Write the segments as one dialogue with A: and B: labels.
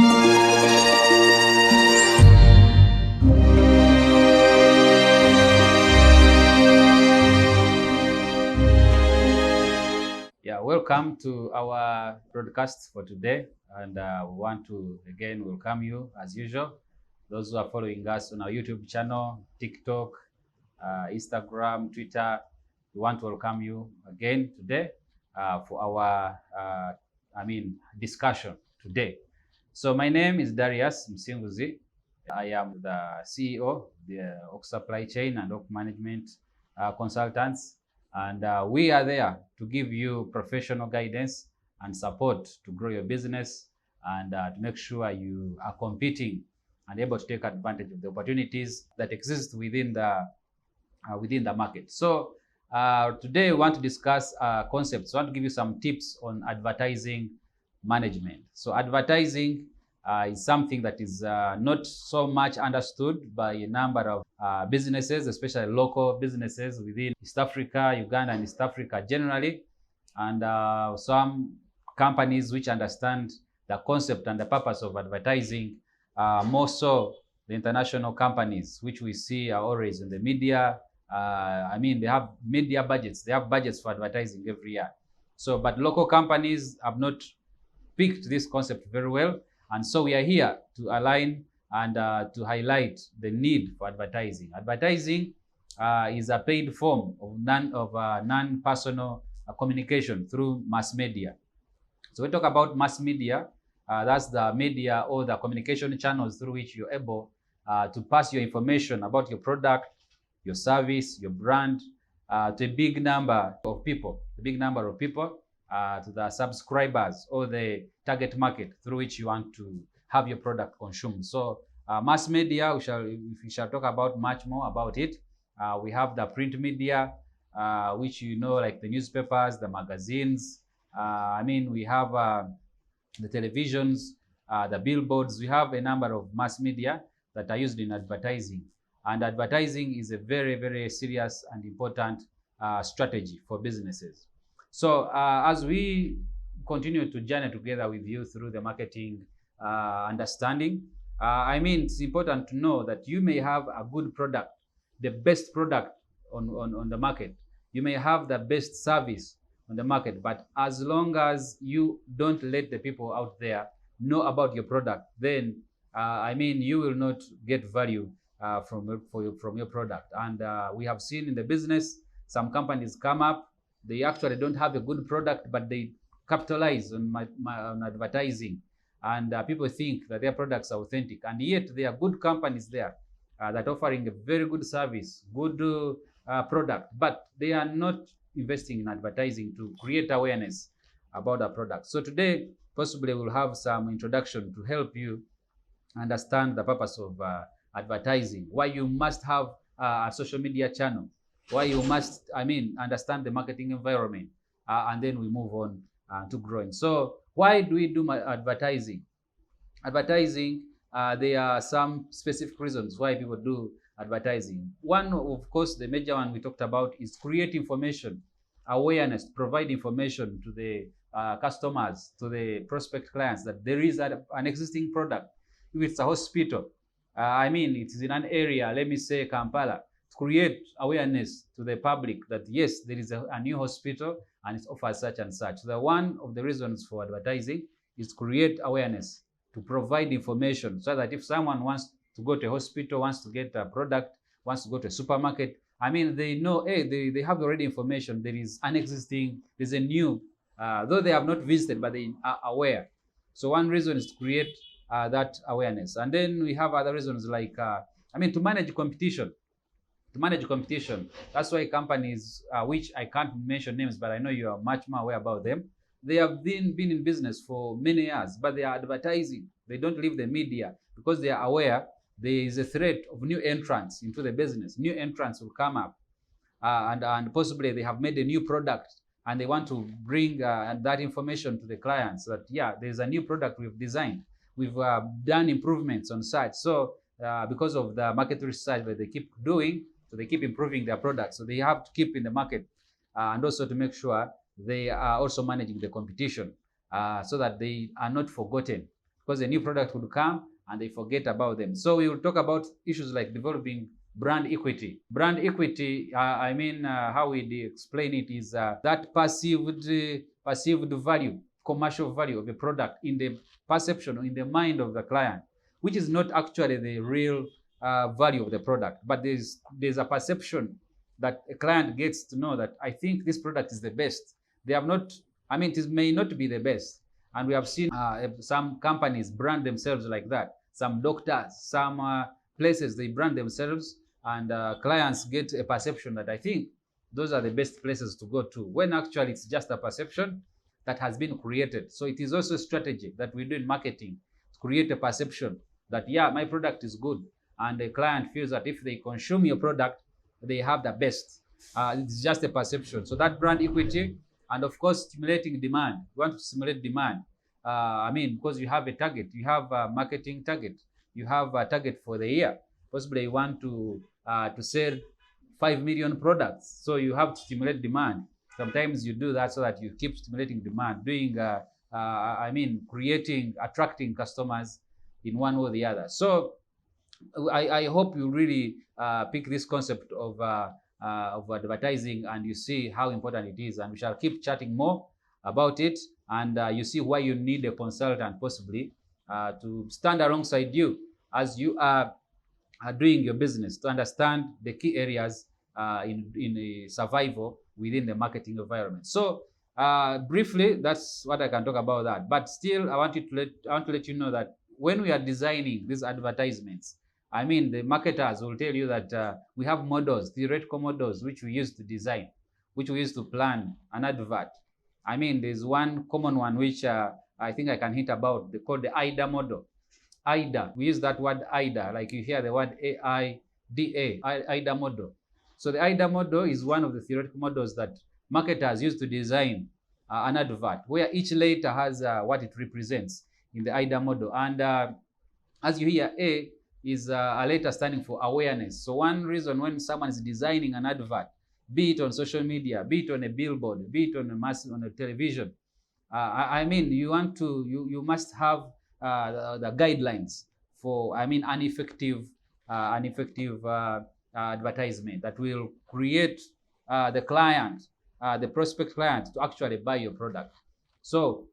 A: Yeah, welcome to our broadcast for today. And we want to again welcome you as usual. Those who are following us on our YouTube channel, TikTok, Instagram, Twitter, we want to welcome you again today for our, discussion today. So my name is Darius Msinguzi. I am the CEO, the Oak Supply Chain and Oak Management Consultants. And we are there to give you professional guidance and support to grow your business and to make sure you are competing and able to take advantage of the opportunities that exist within the market. So today we want to discuss concepts. I want to give you some tips on advertising management. So advertising is something that is not so much understood by a number of businesses, especially local businesses within East Africa, Uganda, and East Africa generally, and some companies which understand the concept and the purpose of advertising, more so the international companies, which we see are always in the media. They have media budgets. They have budgets for advertising every year. So, but local companies have not picked this concept very well. And so we are here to align and to highlight the need for advertising. Advertising is a paid form of non-personal communication through mass media. So we talk about mass media. That's the media or the communication channels through which you're able to pass your information about your product, your service, your brand to a big number of people. To the subscribers or the target market through which you want to have your product consumed. So mass media, we shall talk about much more about it. We have the print media, which you know, like the newspapers, the magazines. We have the televisions, the billboards. We have a number of mass media that are used in advertising. And advertising is a very, very serious and important strategy for businesses. So as we continue to journey together with you through the marketing understanding, it's important to know that you may have a good product, the best product on the market. You may have the best service on the market, but as long as you don't let the people out there know about your product, then you will not get value from your product. And we have seen in the business, some companies come up, they actually don't have a good product, but they capitalize on advertising. And people think that their products are authentic. And yet there are good companies there that are offering a very good service, good product, but they are not investing in advertising to create awareness about the product. So today, possibly we'll have some introduction to help you understand the purpose of advertising, why you must have a social media channel, why you must, understand the marketing environment, and then we move on to growing. So why do we do advertising? Advertising, there are some specific reasons why people do advertising. One, of course, the major one we talked about is create information, awareness, provide information to the customers, to the prospect clients that there is an existing product. If it's a hospital, it is in an area, let me say Kampala, create awareness to the public that yes, there is a new hospital and it offers such and such. So one of the reasons for advertising is create awareness, to provide information so that if someone wants to go to a hospital, wants to get a product, wants to go to a supermarket, they know, hey, they have already information. There is an existing, there's a new, though they have not visited, but they are aware. So one reason is to create that awareness. And then we have other reasons like, to manage competition. To manage competition. That's why companies, which I can't mention names, but I know you are much more aware about them. They have been in business for many years, but they are advertising. They don't leave the media because they are aware there is a threat of new entrants into the business. New entrants will come up, and possibly they have made a new product, and they want to bring that information to the clients that, yeah, there's a new product we've designed. We've done improvements on such. So because of the market research that they keep doing, so they keep improving their products. So they have to keep in the market and also to make sure they are also managing the competition so that they are not forgotten because a new product would come and they forget about them. So we will talk about issues like developing brand equity. Brand equity, how we explain it is that perceived value, commercial value of a product in the perception or in the mind of the client, which is not actually the real value of the product, but there's a perception that a client gets to know that I think this product is the best. They have not, it may not be the best. And we have seen some companies brand themselves like that. Some doctors, some places, they brand themselves, and clients get a perception that I think those are the best places to go to, when actually it's just a perception that has been created. So it is also a strategy that we do in marketing to create a perception that, yeah, my product is good. And the client feels that if they consume your product, they have the best. It's just a perception. So that brand equity, and of course, stimulating demand. You want to stimulate demand. Because you have a target, you have a marketing target, you have a target for the year. Possibly you want to sell 5 million products. So you have to stimulate demand. Sometimes you do that so that you keep stimulating demand, doing, attracting customers in one or the other. So I hope you really pick this concept of advertising, and you see how important it is. And we shall keep chatting more about it, and you see why you need a consultant possibly to stand alongside you as you are doing your business, to understand the key areas in survival within the marketing environment. So briefly, that's what I can talk about that. But still, I want to let you know that when we are designing these advertisements, the marketers will tell you that we have models, theoretical models, which we use to design, which we use to plan an advert. There's one common one which I think I can hint about. They call the AIDA model. AIDA, we use that word AIDA, like you hear the word AIDA, AIDA model. So the AIDA model is one of the theoretical models that marketers use to design an advert, where each letter has what it represents in the AIDA model. And as you hear, A is a letter standing for awareness. So one reason when someone is designing an advert, be it on social media, be it on a billboard, be it on a television, you must have the guidelines for an effective advertisement that will create the client, the prospect client, to actually buy your product. So,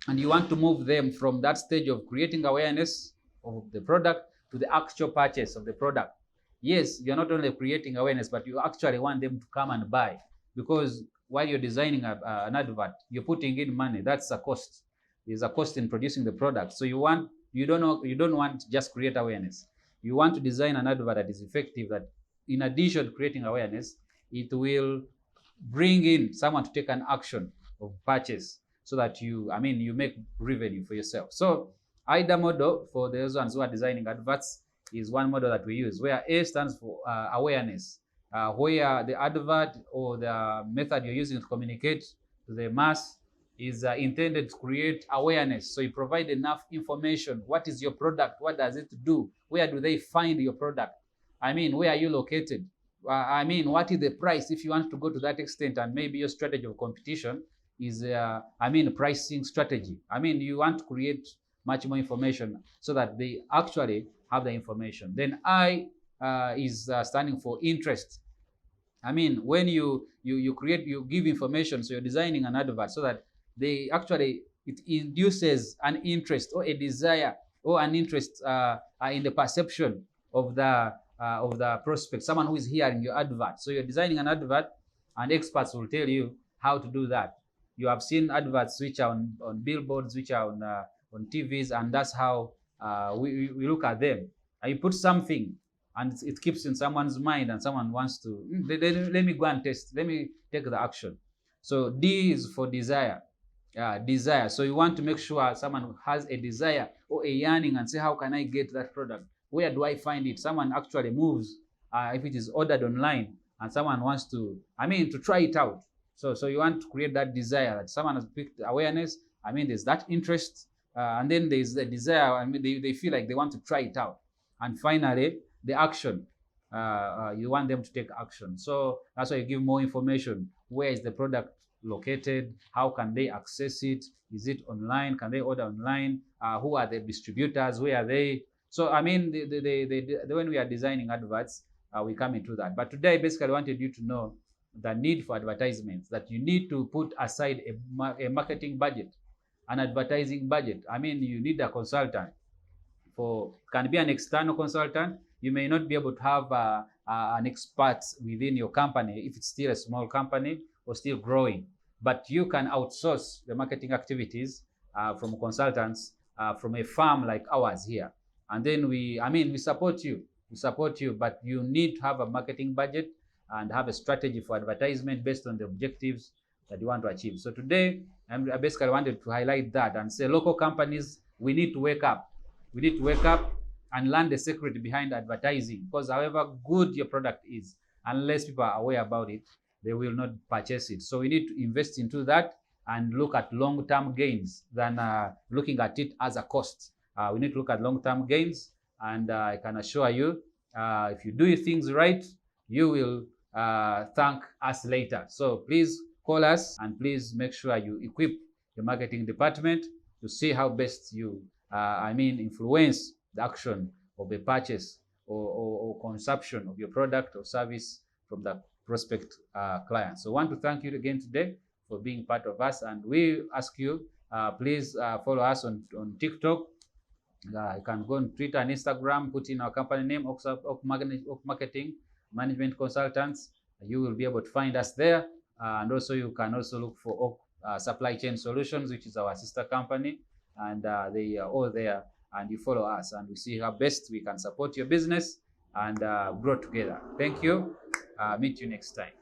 A: and you want to move them from that stage of creating awareness of the product to the actual purchase of the product. Yes, you're not only creating awareness, but you actually want them to come and buy, because while you're designing an advert, you're putting in money. That's a cost. There's a cost in producing the product. So you don't want to just create awareness. You want to design an advert that is effective, that in addition to creating awareness, it will bring in someone to take an action of purchase, so that you make revenue for yourself. So AIDA model, for those ones who are designing adverts, is one model that we use, where A stands for awareness, where the advert or the method you're using to communicate to the mass is intended to create awareness. So you provide enough information. What is your product? What does it do? Where do they find your product? Where are you located? What is the price, if you want to go to that extent? And maybe your strategy of competition is, pricing strategy. You want to create much more information so that they actually have the information. Then I is standing for interest. When you give information, so you're designing an advert so that it induces an interest or a desire or an interest in the perception of the prospect, someone who is hearing your advert. So you're designing an advert, and experts will tell you how to do that. You have seen adverts which are on billboards, which are on TVs, and that's how we look at them. And you put something, and it keeps in someone's mind, and someone wants to, let me go and test, let me take the action. So D is for desire. Desire. So you want to make sure someone has a desire or a yearning and say, how can I get that product? Where do I find it? Someone actually moves, if it is ordered online, and someone wants to, to try it out. So you want to create that desire, that someone has picked awareness. There's that interest, and then there's the desire. They feel like they want to try it out. And finally, the action. You want them to take action. So that's why you give more information. Where is the product located? How can they access it? Is it online? Can they order online? who are the distributors, where are they? So I mean, when we are designing adverts, we come into that. But today, basically, I wanted you to know the need for advertisements, that you need to put aside a marketing budget, an advertising budget. I mean, you need a consultant. Can be an external consultant. You may not be able to have an expert within your company if it's still a small company or still growing, but you can outsource the marketing activities from consultants from a firm like ours here. And then we support you. We support you, but you need to have a marketing budget and have a strategy for advertisement based on the objectives that you want to achieve. So today, I basically wanted to highlight that and say, local companies, we need to wake up. We need to wake up and learn the secret behind advertising, because however good your product is, unless people are aware about it, they will not purchase it. So we need to invest into that and look at long-term gains than looking at it as a cost. We need to look at long-term gains, and I can assure you, if you do things right, you will thank us later. So please call us, and please make sure you equip the marketing department to see how best you influence the action of a purchase or consumption of your product or service from the prospect client. So I want to thank you again today for being part of us, and we ask you, please follow us on TikTok. You can go on Twitter and Instagram, put in our company name, Oak Marketing Management Consultants. You will be able to find us there. And also you can also look for Oak Supply Chain Solutions, which is our sister company. And they are all there. And you follow us, and we see how best we can support your business and grow together. Thank you. Meet you next time.